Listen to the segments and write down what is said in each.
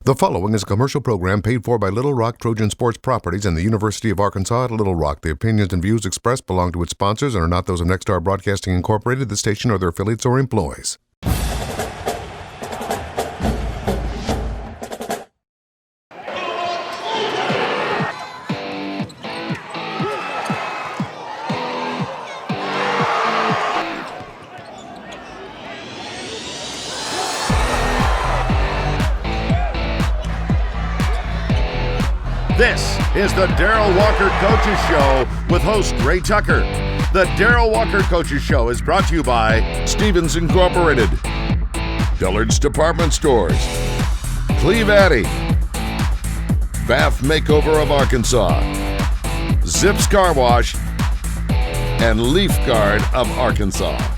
The following is a commercial program paid for by Little Rock Trojan Sports Properties and the University of Arkansas at Little Rock. The opinions and views expressed belong to its sponsors and are not those of Nexstar Broadcasting Incorporated, the station, or their affiliates or employees. This is the Darrell Walker Coaches Show with host Ray Tucker. The Darrell Walker Coaches Show is brought to you by Stevens Incorporated, Dillard's Department Stores, Cleve Addy, Bath Makeover of Arkansas, Zips Car Wash, and Leaf Guard of Arkansas.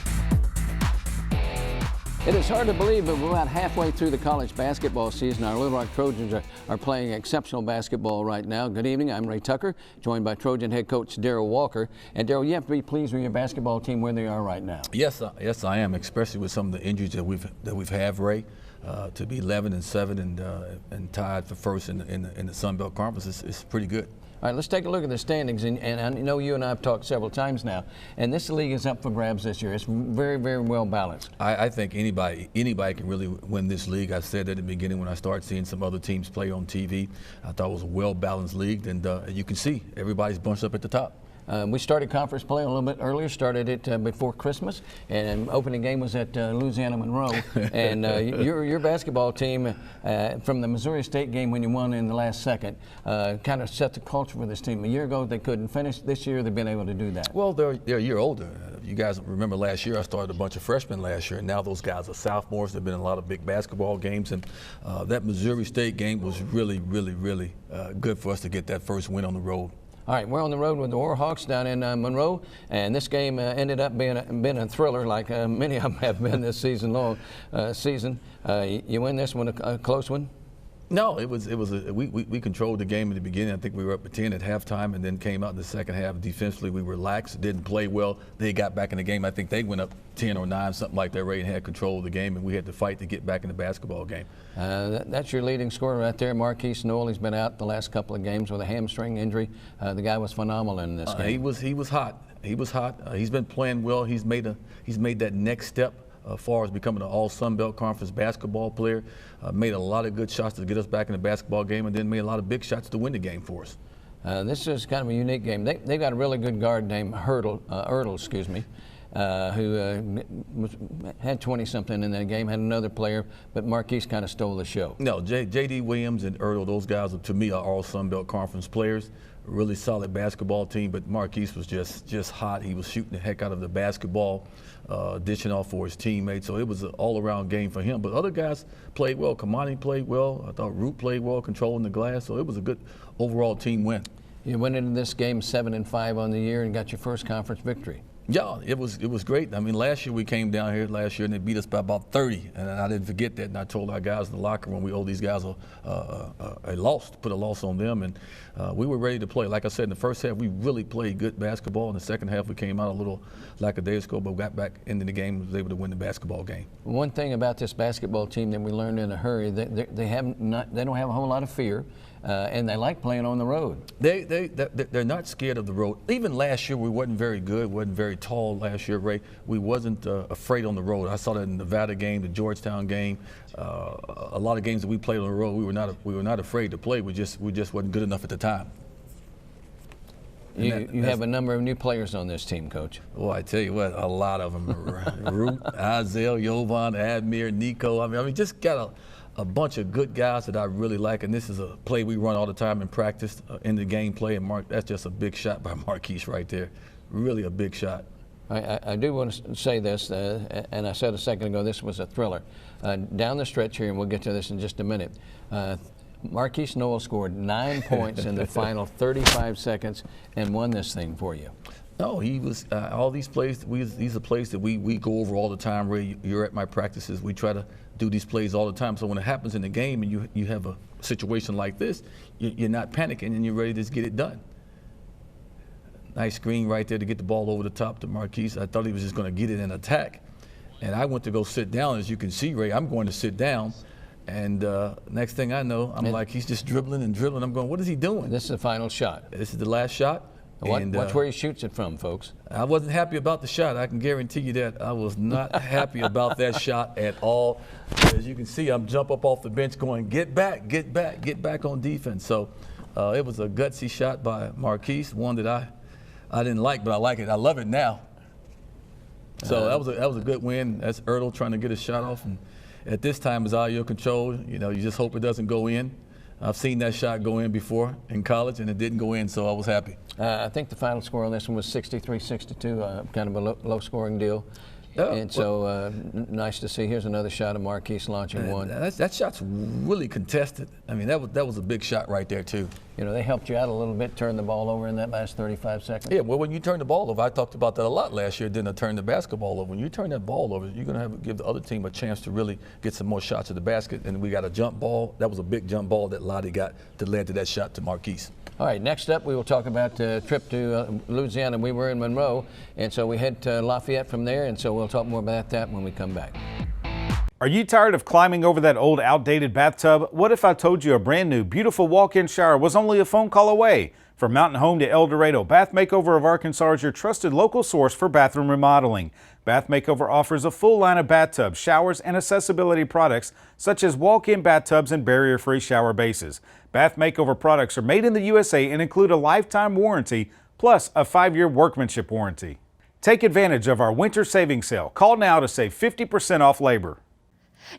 It is hard to believe, but we're about halfway through the college basketball season. Our Little Rock Trojans are playing exceptional basketball right now. Good evening. I'm Ray Tucker, joined by Trojan head coach Darrell Walker. And Darrell, you have to be pleased with your basketball team where they are right now. Yes, I am, especially with some of the injuries that we've had, Ray. To be 11-7 and tied for first in the Sun Belt Conference is pretty good. All right, let's take a look at the standings, and I know you and I have talked several times now, and this league is up for grabs this year. It's very, very well balanced. I think anybody can really win this league. I said at the beginning when I started seeing some other teams play on TV, I thought it was a well-balanced league, and you can see everybody's bunched up at the top. We started conference play a little bit earlier, started it before Christmas, and opening game was at Louisiana Monroe. And your basketball team, from the Missouri State game when you won in the last second, kind of set the culture for this team. A year ago they couldn't finish. This year they've been able to do that. Well, they're a year older. You guys remember last year I started a bunch of freshmen last year, and now those guys are sophomores. They've been in a lot of big basketball games, and that Missouri State game was really, really, really good for us to get that first win on the road. All right, we're on the road with the Warhawks down in Monroe, and this game ended up being a thriller, like many of them have been this season. You win this one, a close one? No, we controlled the game in the beginning. I think we were up at 10 at halftime, and then came out in the second half. Defensively, we were lax, didn't play well. They got back in the game. I think they went up 10 or 9, something like that, Ray, and had control of the game, and we had to fight to get back in the basketball game. That's your leading scorer right there, Marquise Noel. He's been out the last couple of games with a hamstring injury. The guy was phenomenal in this game. He was hot. He was hot. He's been playing well. He's made that next step as far as becoming an all-Sun Belt Conference basketball player. Made a lot of good shots to get us back in the basketball game, and then made a lot of big shots to win the game for us. This is kind of a unique game. They've got a really good guard named Ertl, who had 20-something in that game, had another player, but Marquise kind of stole the show. No, J.D. Williams and Ertl, those guys, to me, are all Sun Belt Conference players. A really solid basketball team, but Marquise was just hot. He was shooting the heck out of the basketball, dishing off for his teammates. So it was an all-around game for him. But other guys played well. Kamani played well. I thought Root played well, controlling the glass. So it was a good overall team win. You went into this game 7-5 on the year and got your first conference victory. Yeah, it was great. I mean, last year we came down here and they beat us by about 30, and I didn't forget that. And I told our guys in the locker room we owe these guys a loss, to put a loss on them, and we were ready to play. Like I said, in the first half we really played good basketball. In the second half we came out a little lackadaisical, but got back into the game and was able to win the basketball game. One thing about this basketball team that we learned in a hurry, they don't have a whole lot of fear. And they like playing on the road. They're not scared of the road. Even last year, we wasn't very good, wasn't very tall last year, Ray. We wasn't afraid on the road. I saw that in the Nevada game, the Georgetown game, a lot of games that we played on the road. We were not afraid to play. We just wasn't good enough at the time. You have a number of new players on this team, Coach. Well, I tell you what, a lot of them. Root, Isaiah, Jovan, Admir, Nico. I mean, just got a bunch of good guys that I really like, and this is a play we run all the time in practice, in the game play, and that's just a big shot by Marquise right there. Really a big shot. I do want to say this, and I said a second ago this was a thriller. Down the stretch here, and we'll get to this in just a minute, Marquise Noel scored 9 points in the final 35 seconds and won this thing for you. No, he was all these plays. These are plays that we go over all the time. Ray, you're at my practices. We try to do these plays all the time. So when it happens in the game and you have a situation like this, you're not panicking and you're ready to just get it done. Nice screen right there to get the ball over the top to Marquise. I thought he was just going to get it in attack, and I went to go sit down. As you can see, Ray, I'm going to sit down, And next thing I know, I'm like, he's just dribbling and dribbling. I'm going, what is he doing? This is the final shot. This is the last shot. Watch where he shoots it from, folks. I wasn't happy about the shot. I can guarantee you that. I was not happy about that shot at all. As you can see, I'm jump up off the bench going, get back, get back, get back on defense. So it was a gutsy shot by Marquise, one that I didn't like, but I like it. I love it now. So that was a good win. That's Ertl trying to get a shot off. And at this time, it's all your control. You know, you just hope it doesn't go in. I've seen that shot go in before in college, and it didn't go in, so I was happy. I think the final score on this one was 63-62, kind of a low-scoring deal. Yeah, and so nice to see. Here's another shot of Marquise launching one. That shot's really contested. I mean, that was a big shot right there, too. You know, they helped you out a little bit, turn the ball over in that last 35 seconds. Yeah, well, when you turn the ball over, I talked about that a lot last year, didn't I turn the basketball over. When you turn that ball over, you're going to give the other team a chance to really get some more shots at the basket, and we got a jump ball. That was a big jump ball that Lottie got that led to that shot to Marquise. All right, next up we will talk about the trip to Louisiana. We were in Monroe, and so we head to Lafayette from there, and so we'll talk more about that when we come back. Are you tired of climbing over that old outdated bathtub? What if I told you a brand new beautiful walk-in shower was only a phone call away? From Mountain Home to El Dorado, Bath Makeover of Arkansas is your trusted local source for bathroom remodeling. Bath Makeover offers a full line of bathtubs, showers, and accessibility products such as walk-in bathtubs and barrier-free shower bases. Bath Makeover products are made in the USA and include a lifetime warranty plus a 5-year workmanship warranty. Take advantage of our winter savings sale. Call now to save 50% off labor.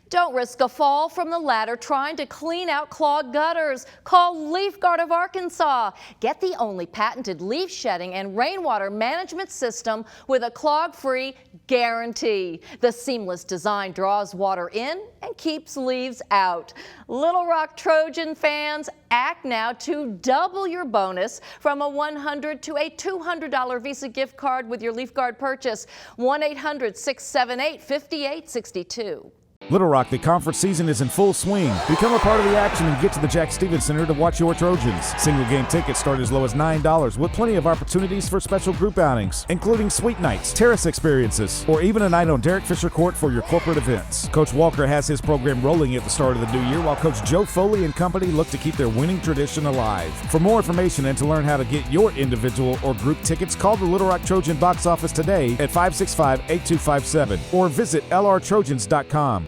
Don't risk a fall from the ladder trying to clean out clogged gutters. Call Leaf Guard of Arkansas. Get the only patented leaf shedding and rainwater management system with a clog-free guarantee. The seamless design draws water in and keeps leaves out. Little Rock Trojan fans, act now to double your bonus from a $100 to a $200 Visa gift card with your Leaf Guard purchase. 1-800-678-5862. Little Rock, the conference season is in full swing. Become a part of the action and get to the Jack Stevens Center to watch your Trojans. Single game tickets start as low as $9 with plenty of opportunities for special group outings, including suite nights, terrace experiences, or even a night on Derek Fisher Court for your corporate events. Coach Walker has his program rolling at the start of the new year, while Coach Joe Foley and company look to keep their winning tradition alive. For more information and to learn how to get your individual or group tickets, call the Little Rock Trojan box office today at 565-8257 or visit lrtrojans.com.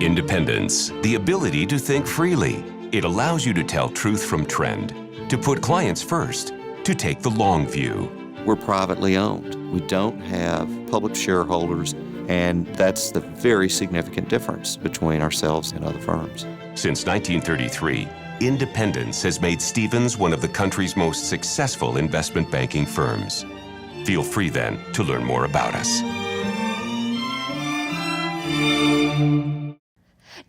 Independence, the ability to think freely. It allows you to tell truth from trend, to put clients first, to take the long view. We're privately owned. We don't have public shareholders, and that's the very significant difference between ourselves and other firms. Since 1933, independence has made Stevens one of the country's most successful investment banking firms. Feel free then to learn more about us.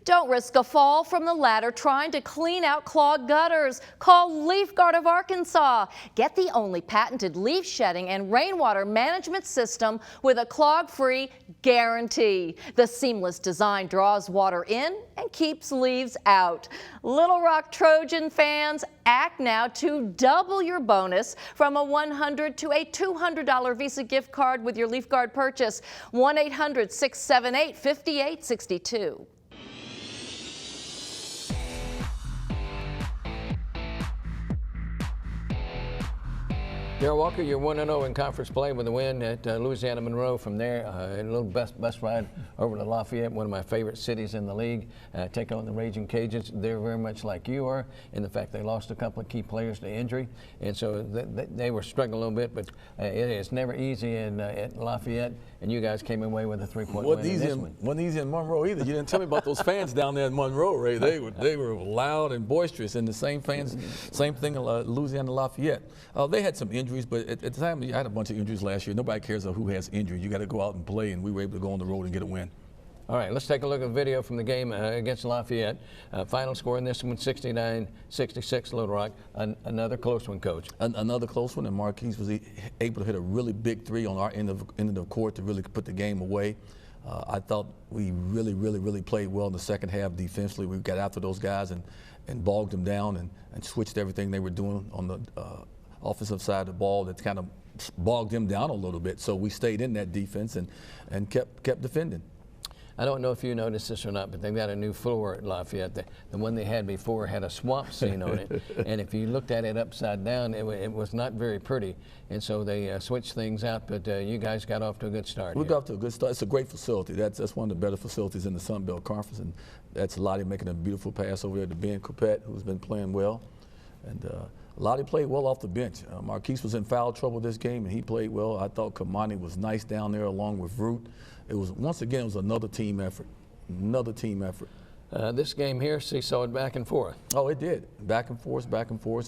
Don't risk a fall from the ladder trying to clean out clogged gutters. Call Leaf Guard of Arkansas. Get the only patented leaf shedding and rainwater management system with a clog-free guarantee. The seamless design draws water in and keeps leaves out. Little Rock Trojan fans, act now to double your bonus from a $100 to a $200 Visa gift card with your Leaf Guard purchase. 1-800-678-5862. Darrell Walker, you're 1-0 in conference play with a win at Louisiana Monroe. From there, a little bus ride over to Lafayette, one of my favorite cities in the league. Take on the Raging Cajuns. They're very much like you are in the fact they lost a couple of key players to injury, and so they were struggling a little bit, but it is never easy at Lafayette, and you guys came away with a 3-point win in this one. Wasn't easy in Monroe either. You didn't tell me about those fans down there in Monroe, Ray. They were loud and boisterous, and the same fans, same thing in Louisiana Lafayette. They had some injuries, but at the time, I had a bunch of injuries last year. Nobody cares who has injury. You got to go out and play, and we were able to go on the road and get a win. All right, let's take a look at the video from the game against Lafayette. Final score in this one, 69-66, Little Rock. Another close one, Coach. Another close one, and Marquise was able to hit a really big three on our end of the court to really put the game away. I thought we really played well in the second half defensively. We got after those guys and bogged them down and switched everything they were doing on the offensive side of the ball that kind of bogged them down a little bit. So we stayed in that defense and kept defending. I don't know if you noticed this or not, but they've got a new floor at Lafayette. The one they had before had a swamp scene on it, and if you looked at it upside down, it was not very pretty. And so they switched things out, but you guys got off to a good start. We got off to a good start. It's a great facility. That's one of the better facilities in the Sun Belt Conference, and that's Lottie making a beautiful pass over there to Ben Coupette, who's been playing well. And Lottie played well off the bench. Marquise was in foul trouble this game, and he played well. I thought Kamani was nice down there along with Root. It was, once again, it was another team effort. Another team effort. This game here, seesawed back and forth. Oh, it did. Back and forth.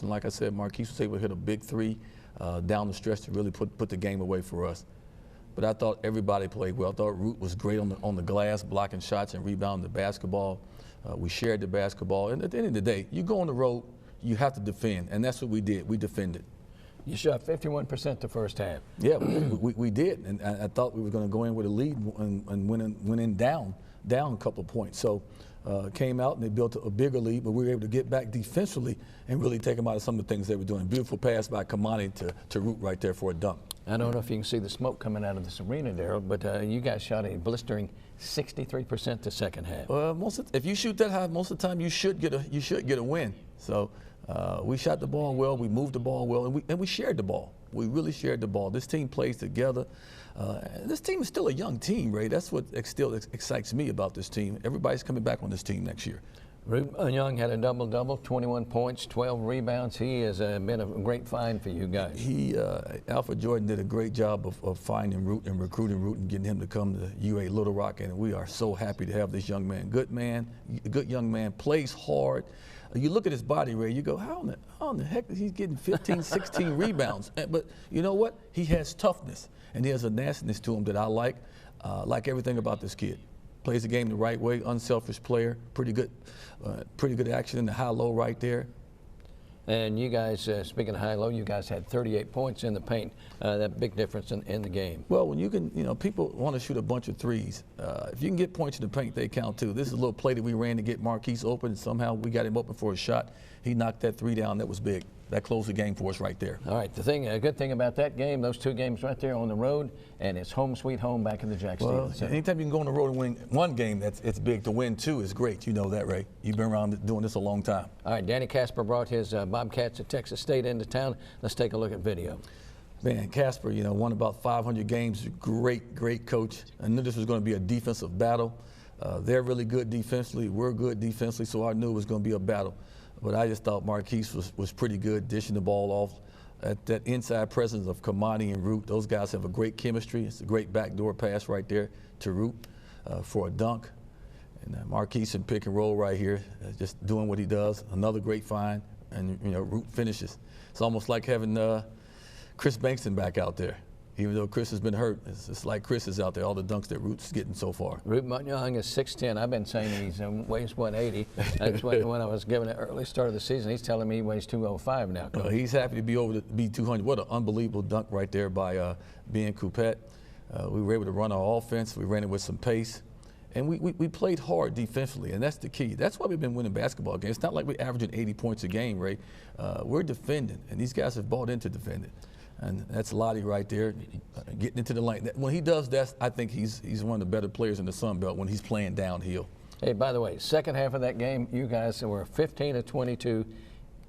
And like I said, Marquise was able to hit a big three down the stretch to really put the game away for us. But I thought everybody played well. I thought Root was great on the glass, blocking shots and rebounding the basketball. We shared the basketball. And at the end of the day, you go on the road, you have to defend. And that's what we did. We defended. You shot 51% the first half. Yeah, we did, and I thought we were going to go in with a lead and went in down a couple of points. So came out and they built a bigger lead, but we were able to get back defensively and really take them out of some of the things they were doing. Beautiful pass by Kamani to Root right there for a dunk. I don't know if you can see the smoke coming out of this arena, Darrell, but you guys shot a blistering 63% the second half. If you shoot that high, most of the time you should get a win. So. We shot the ball well, we moved the ball well, and we shared the ball. We really shared the ball. This team plays together. This team is still a young team, Ray. That's what still excites me about this team. Everybody's coming back on this team next year. Young had a double-double, 21 points, 12 rebounds. He has been a great find for you guys. Alfred Jordan did a great job of finding Root and recruiting Root and getting him to come to UA Little Rock, and we are so happy to have this young man. Good young man, plays hard. You look at his body, Ray, you go, how in the heck is he getting 15, 16 rebounds? But you know what? He has toughness, and he has a nastiness to him that I like everything about this kid. Plays the game the right way, unselfish player, pretty good action in the high-low right there. And you guys, speaking of high-low, you guys had 38 points in the paint. That big difference in the game. Well, when you can, people want to shoot a bunch of threes. If you can get points in the paint, they count too. This is a little play that we ran to get Marquise open, and somehow we got him open for a shot. He knocked that three down. That was big. That closed the game for us right there. All right, a good thing about that game, those two games right there on the road, and it's home sweet home back in the Jack Stevens Center. Anytime you can go on the road and win one game, it's big. To win two is great. You know that, Ray. You've been around doing this a long time. All right, Danny Casper brought his Bobcats at Texas State into town. Let's take a look at video. Man, Casper, won about 500 games. Great coach. I knew this was going to be a defensive battle. They're really good defensively. We're good defensively, so I knew it was going to be a battle. But I just thought Marquise was pretty good, dishing the ball off. At that inside presence of Kamani and Root, those guys have a great chemistry. It's a great backdoor pass right there to Root for a dunk. And Marquise in pick and roll right here, just doing what he does. Another great find, and Root finishes. It's almost like having Chris Bankston back out there. Even though Chris has been hurt, it's like Chris is out there, all the dunks that Root's getting so far. Root Young is 6'10". I've been saying he weighs 180. That's when I was giving an early start of the season. He's telling me he weighs 205 now. He's happy to be over to be 200. What an unbelievable dunk right there by Ben Coupette. We were able to run our offense. We ran it with some pace. And we played hard defensively, and that's the key. That's why we've been winning basketball games. It's not like we're averaging 80 points a game, Ray. We're defending, and these guys have bought into defending. And that's Lottie right there, getting into the lane. When he does that, I think he's one of the better players in the Sun Belt when he's playing downhill. Hey, by the way, second half of that game, you guys were 15 of 22,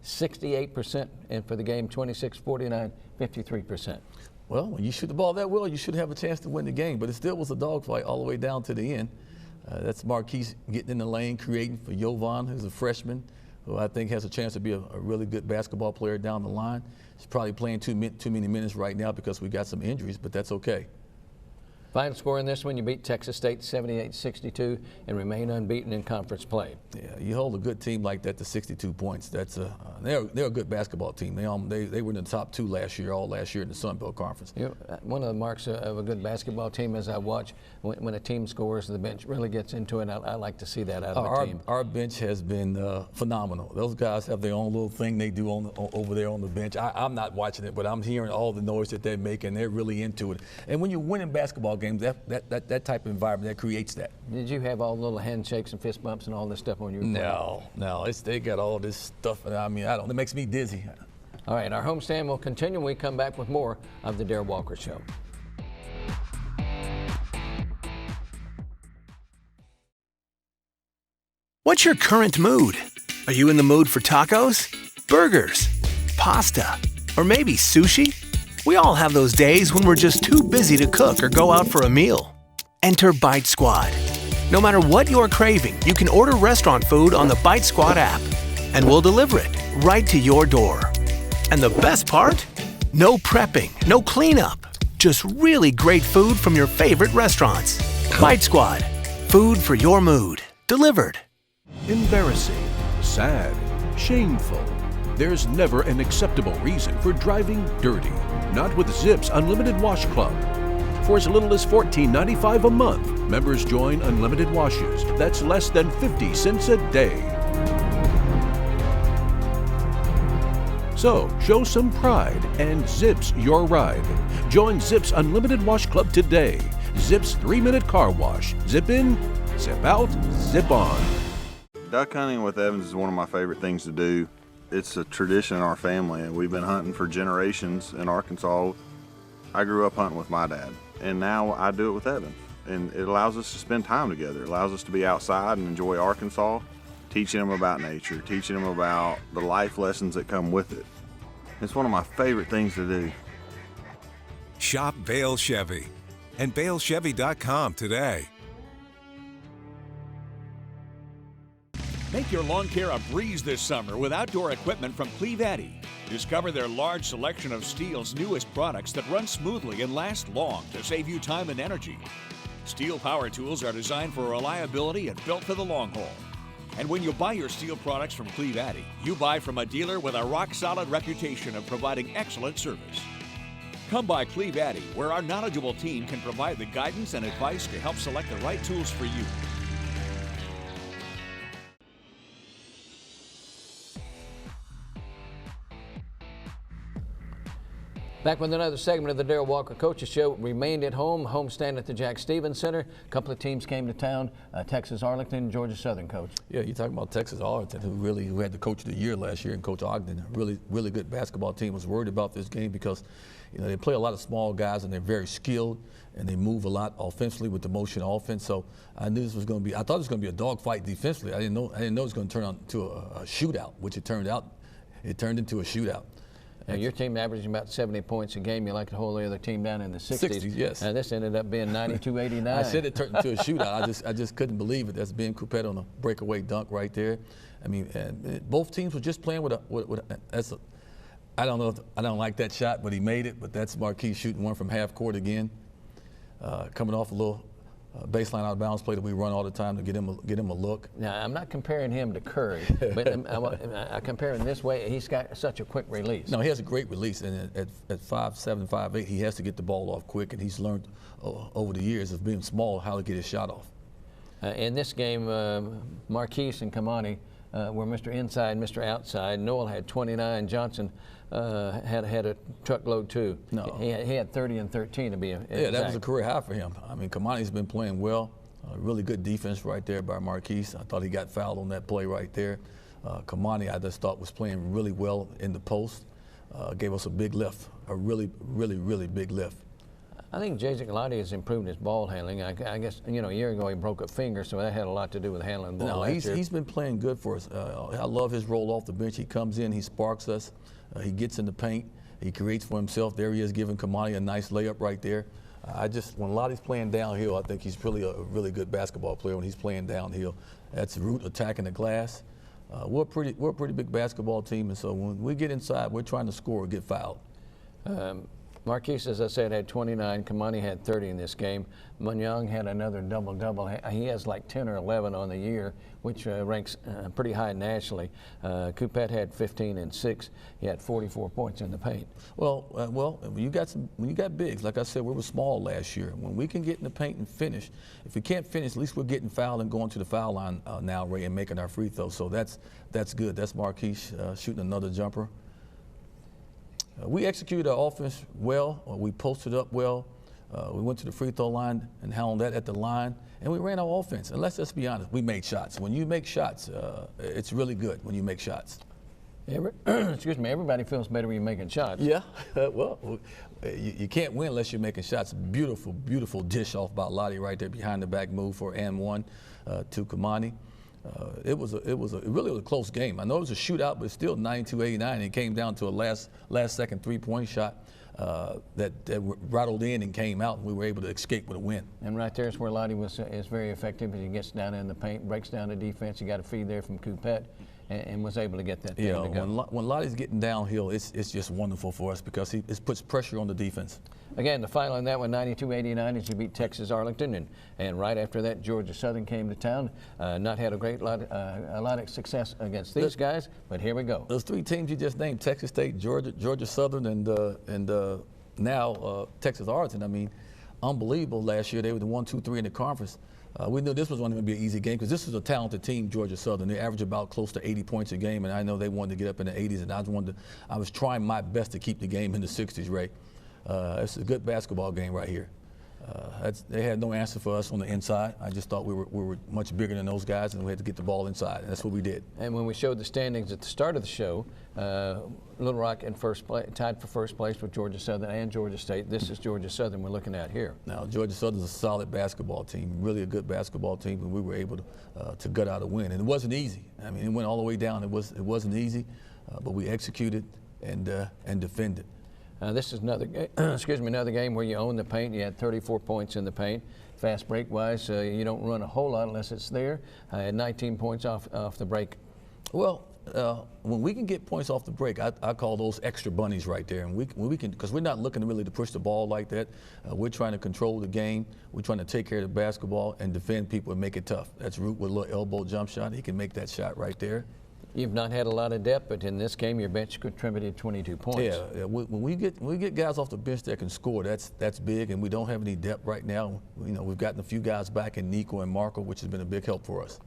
68%, and for the game, 26-49, 53%. Well, when you shoot the ball that well, you should have a chance to win the game, but it still was a dogfight all the way down to the end. That's Marquise getting in the lane, creating for Jovan, who's a freshman, who I think has a chance to be a really good basketball player down the line. He's probably playing too many minutes right now because we got some injuries, but that's okay. Final score in this one, you beat Texas State 78-62 and remain unbeaten in conference play. Yeah, you hold a good team like that to 62 points. That's they're a good basketball team. They were in the top two all last year in the Sun Belt Conference. One of the marks of a good basketball team, as I watch, when a team scores, the bench really gets into it. I like to see that out of a team. Our bench has been phenomenal. Those guys have their own little thing they do over there on the bench. I'm not watching it, but I'm hearing all the noise that they're making. They're really into it. And when you're winning basketball games, that type of environment that creates that. Did you have all the little handshakes and fist bumps and all this stuff on your No. They got all this stuff. I mean, it makes me dizzy. All right, our homestand will continue when we come back with more of the Darrell Walker Show. What's your current mood? Are you in the mood for tacos, burgers, pasta, or maybe sushi? We all have those days when we're just too busy to cook or go out for a meal. Enter Bite Squad. No matter what you're craving, you can order restaurant food on the Bite Squad app, and we'll deliver it right to your door. And the best part? No prepping, no cleanup. Just really great food from your favorite restaurants. Bite Squad. Food for your mood. Delivered. Embarrassing, sad, shameful. There's never an acceptable reason for driving dirty. Not with Zips Unlimited Wash Club. For as little as $14.95 a month, members join unlimited washes. That's less than 50 cents a day. So, show some pride and Zips your ride. Join Zips Unlimited Wash Club today. Zips 3-minute car wash. Zip in, zip out, zip on. Duck hunting with Evans is one of my favorite things to do. It's a tradition in our family, and we've been hunting for generations in Arkansas. I grew up hunting with my dad, and now I do it with Evans. And it allows us to spend time together. It allows us to be outside and enjoy Arkansas, teaching them about nature, teaching them about the life lessons that come with it. It's one of my favorite things to do. Shop Bale Chevy and BaleChevy.com today. Make your lawn care a breeze this summer with outdoor equipment from Cleve Addy. Discover their large selection of Steel's newest products that run smoothly and last long to save you time and energy. Steel power tools are designed for reliability and built for the long haul. And when you buy your Steel products from Cleve Addy, you buy from a dealer with a rock-solid reputation of providing excellent service. Come by Cleve Addy, where our knowledgeable team can provide the guidance and advice to help select the right tools for you. Back with another segment of the Darrell Walker Coaches Show. Remained at home, homestand at the Jack Stevens Center. A couple of teams came to town, Texas Arlington, Georgia Southern, Coach. Yeah, you're talking about Texas Arlington, who had the Coach of the Year last year, and Coach Ogden, a really good basketball team. Was worried about this game because, they play a lot of small guys and they're very skilled and they move a lot offensively with the motion offense. So I knew this was going to be. I thought it was going to be a dogfight defensively. I didn't know it was going to turn into a shootout, which it turned out. It turned into a shootout. Now, your team averaging about 70 points a game. You like to hold the other team down in the 60s. 60s, yes. And this ended up being 92-89. I said it turned into a shootout. I just couldn't believe it. That's Ben Coupette on a breakaway dunk right there. I mean, both teams were just playing I don't know if I don't like that shot, but he made it. But that's Marquise shooting one from half court again, coming off a little baseline out of bounds play that we run all the time to get him a look. Now, I'm not comparing him to Curry, but I compare him this way. He's got such a quick release. No, he has a great release, and at 5'7", 5'8", he has to get the ball off quick, and he's learned over the years of being small how to get his shot off. In this game, Marquise and Kamani were Mr. Inside, Mr. Outside. Noel had 29. Johnson had a truckload too. No, he had 30 and 13 to be exact. That was a career high for him. I mean, Kamani's been playing well. Really good defense right there by Marquise. I thought he got fouled on that play right there. Kamani, I just thought was playing really well in the post. Gave us a big lift, a really big lift. I think Jason Galati has improved his ball handling. I guess, a year ago he broke a finger, so that had a lot to do with handling the ball. No, he's been playing good for us. I love his roll off the bench. He comes in, he sparks us. He gets in the paint. He creates for himself. There he is giving Kamani a nice layup right there. When Lottie's playing downhill, I think he's really a really good basketball player when he's playing downhill. That's root attacking the glass. We're a pretty big basketball team, and so when we get inside, we're trying to score or get fouled. Marquise, as I said, had 29. Kamani had 30 in this game. Munyang had another double-double. He has like 10 or 11 on the year, which ranks pretty high nationally. Coupette had 15 and 6. He had 44 points in the paint. Well, when you got bigs, like I said, we were small last year. When we can get in the paint and finish, if we can't finish, at least we're getting fouled and going to the foul line now, Ray, and making our free throws. So that's good. That's Marquise shooting another jumper. We executed our offense well. We posted up well. We went to the free throw line and handled that at the line, and we ran our offense. And let's just be honest, we made shots. When you make shots, it's really good when you make shots. Excuse me, everybody feels better when you're making shots. Yeah, well, you can't win unless you're making shots. Beautiful dish off by Lottie right there, behind the back move for and one to Kamani. It was really a close game. I know it was a shootout, but it's still 92-89. It came down to a last second 3-point shot that rattled in and came out, and we were able to escape with a win. And right there is where Lottie is very effective. As he gets down in the paint, breaks down the defense. He got a feed there from Coupette, and was able to get that thing to go. When Lottie's getting downhill, it's just wonderful for us because it puts pressure on the defense. Again, the final in that one, 92-89, as you beat Texas Arlington, and right after that, Georgia Southern came to town. Not had a lot of success against these guys, but here we go. Those three teams you just named, Texas State, Georgia Southern, and now Texas Arlington. I mean, unbelievable. Last year they were the 1, 2, 3 in the conference. We knew this was going to be an easy game because this is a talented team, Georgia Southern. They average about close to 80 points a game, and I know they wanted to get up in the 80s, and I was trying my best to keep the game in the 60s, Ray. It's a good basketball game right here. They had no answer for us on the inside. I just thought we were much bigger than those guys, and we had to get the ball inside, and that's what we did. And when we showed the standings at the start of the show, Little Rock in first place, tied for first place with Georgia Southern and Georgia State. This is Georgia Southern we're looking at here. Now, Georgia Southern's a solid basketball team, really a good basketball team, and we were able to gut out a win. And it wasn't easy. I mean, it went all the way down. It wasn't easy, but we executed and defended. This is another game where you own the paint. You had 34 points in the paint. Fast break-wise, you don't run a whole lot unless it's there. I had 19 points off the break. Well, when we can get points off the break, I call those extra bunnies right there. And we can, because we're not looking really to push the ball like that. We're trying to control the game. We're trying to take care of the basketball and defend people and make it tough. That's Root with a little elbow jump shot. He can make that shot right there. You've not had a lot of depth, but in this game, your bench contributed 22 points. Yeah. When we get guys off the bench that can score, that's big, and we don't have any depth right now. We've gotten a few guys back in Nico and Marco, which has been a big help for us.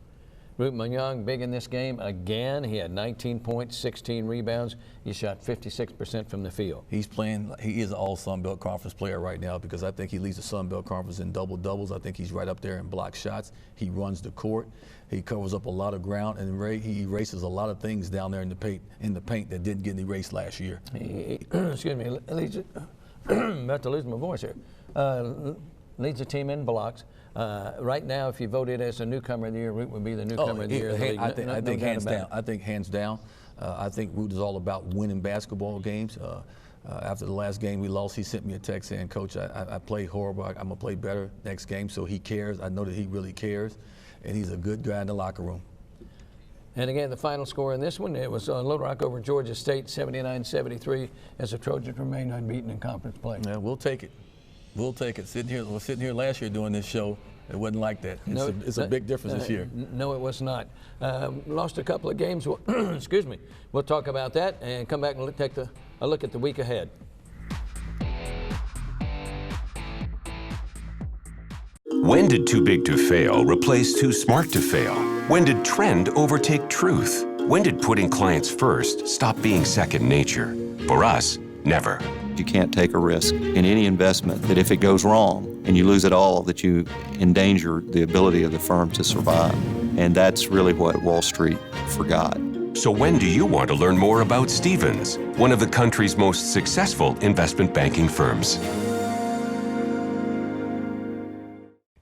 Root Manyang big in this game again. He had 19 points, 16 rebounds. He shot 56% from the field. He is an all Sun Belt Conference player right now because I think he leads the Sun Belt Conference in double-doubles. I think he's right up there in block shots. He runs the court. He covers up a lot of ground, and he erases a lot of things down there in the paint that didn't get erased last year. Excuse me, I'm about to lose my voice here. Leads the team in blocks. Right now, if you voted as a newcomer of the year, Root would be the newcomer of the year. I think hands down. I think hands down. I think Root is all about winning basketball games. After the last game we lost, he sent me a text saying, "Coach, I played horrible. I'm gonna play better next game." So he cares. I know that he really cares, and he's a good guy in the locker room. And again, the final score in this one, it was Little Rock over Georgia State, 79-73, as the Trojans remain unbeaten in conference play. Yeah, we'll take it. We'll take it. Sitting here last year doing this show, it wasn't like that. It's a big difference this year. No, it was not. Lost a couple of games. Excuse me. We'll talk about that and come back and take a look at the week ahead. When did too big to fail replace too smart to fail? When did trend overtake truth? When did putting clients first stop being second nature? For us, never. You can't take a risk in any investment that if it goes wrong and you lose it all, that you endanger the ability of the firm to survive. And that's really what Wall Street forgot. So when do you want to learn more about Stephens, one of the country's most successful investment banking firms?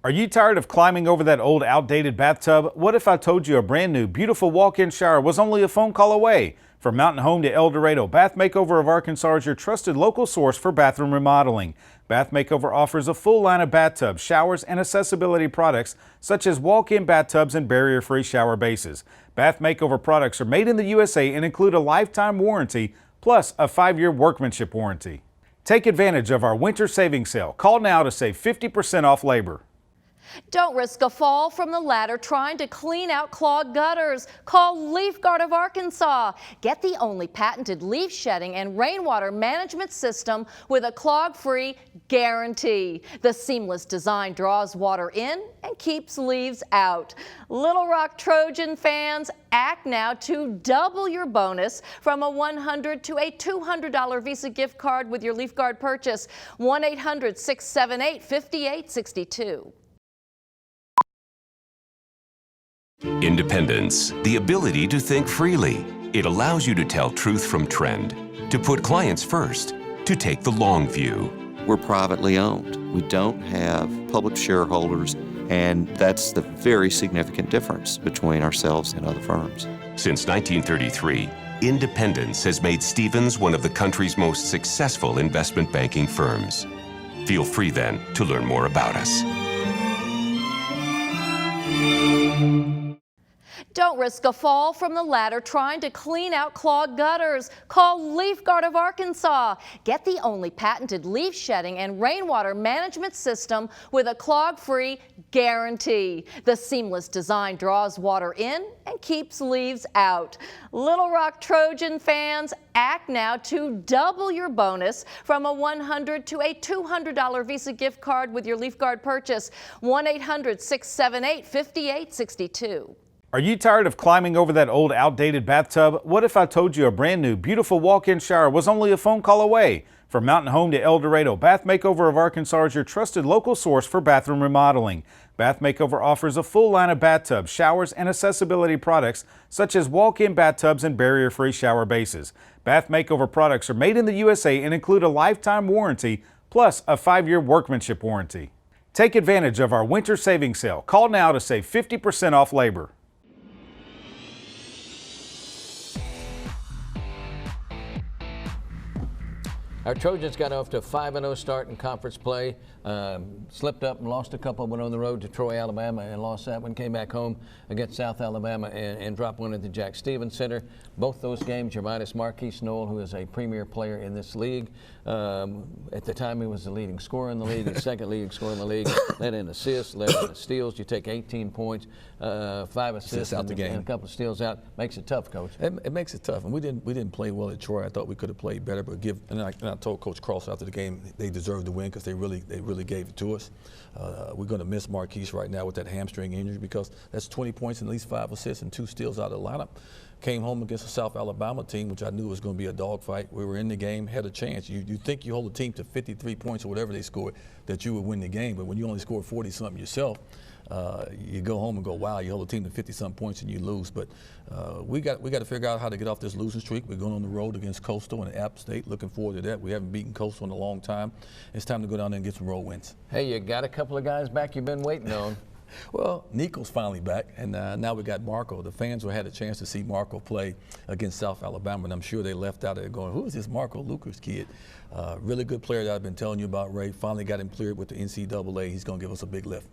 Are you tired of climbing over that old outdated bathtub? What if I told you a brand new beautiful walk-in shower was only a phone call away? From Mountain Home to El Dorado, Bath Makeover of Arkansas is your trusted local source for bathroom remodeling. Bath Makeover offers a full line of bathtubs, showers, and accessibility products such as walk-in bathtubs and barrier-free shower bases. Bath Makeover products are made in the USA and include a lifetime warranty plus a 5-year workmanship warranty. Take advantage of our winter savings sale. Call now to save 50% off labor. Don't risk a fall from the ladder trying to clean out clogged gutters. Call Leaf Guard of Arkansas. Get the only patented leaf shedding and rainwater management system with a clog-free guarantee. The seamless design draws water in and keeps leaves out. Little Rock Trojan fans, act now to double your bonus from a $100 to a $200 Visa gift card with your Leaf Guard purchase. 1-800-678-5862. Independence, the ability to think freely. It allows you to tell truth from trend, to put clients first, to take the long view. We're privately owned. We don't have public shareholders, And that's the very significant difference between ourselves and other firms. Since 1933, independence has made Stevens one of the country's most successful investment banking firms. Feel free then to learn more about us. Don't risk a fall from the ladder trying to clean out clogged gutters. Call Leaf Guard of Arkansas. Get the only patented leaf shedding and rainwater management system with a clog-free guarantee. The seamless design draws water in and keeps leaves out. Little Rock Trojan fans, act now to double your bonus from a $100 to a $200 Visa gift card with your Leaf Guard purchase. 1-800-678-5862. Are you tired of climbing over that old outdated bathtub? What if I told you a brand new beautiful walk-in shower was only a phone call away? From Mountain Home to El Dorado, Bath Makeover of Arkansas is your trusted local source for bathroom remodeling. Bath Makeover offers a full line of bathtubs, showers, and accessibility products such as walk-in bathtubs and barrier-free shower bases. Bath Makeover products are made in the USA and include a lifetime warranty plus a 5-year workmanship warranty. Take advantage of our winter savings sale. Call now to save 50% off labor. Our Trojans got off to a 5-0 start in conference play. Slipped up and lost a couple, went on the road to Troy, Alabama, and lost that one. Came back home against South Alabama and dropped one at the Jack Stevens Center. Both those games, you're minus Marquise Noel, who is a premier player in this league. At the time, he was the leading scorer in the league, the second leading scorer in the league. Led in assists, led in steals. You take 18 points, 5 assists out the game, and a couple of steals out. Makes it tough, Coach. It makes it tough, and we didn't play well at Troy. I thought we could have played better, but I told Coach Cross after the game they deserved to win because they really gave it to us. We're going to miss Marquise right now with that hamstring injury because that's 20 points and at least 5 assists and 2 steals out of the lineup. Came home against a South Alabama team, which I knew was going to be a dogfight. We were in the game, had a chance. You think you hold a team to 53 points or whatever they scored, that you would win the game, but when you only score 40-something yourself, you go home and go, wow, you hold a team to 50-something points and you lose. But we got to figure out how to get off this losing streak. We're going on the road against Coastal and App State. Looking forward to that. We haven't beaten Coastal in a long time. It's time to go down there and get some road wins. Hey, you got a couple of guys back you've been waiting on. Well, Nico's finally back, and now we got Marco. The fans will had a chance to see Marco play against South Alabama, and I'm sure they left out there going, who is this Marco Lucas kid? Really good player that I've been telling you about, Ray. Finally got him cleared with the NCAA. He's going to give us a big lift.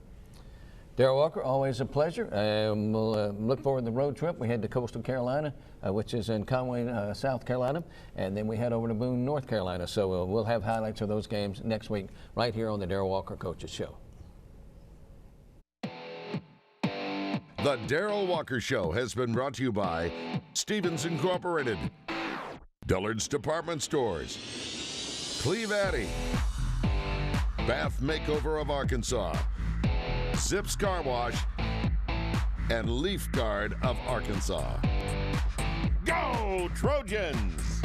Darrell Walker, always a pleasure. We'll look forward to the road trip. We head to Coastal Carolina, which is in Conway, South Carolina, and then we head over to Boone, North Carolina. So we'll have highlights of those games next week right here on the Darrell Walker Coaches Show. The Darrell Walker Show has been brought to you by Stevens Incorporated, Dillard's Department Stores, Cleve Addy, Bath Makeover of Arkansas, Zips Car Wash, and Leaf Guard of Arkansas. Go Trojans!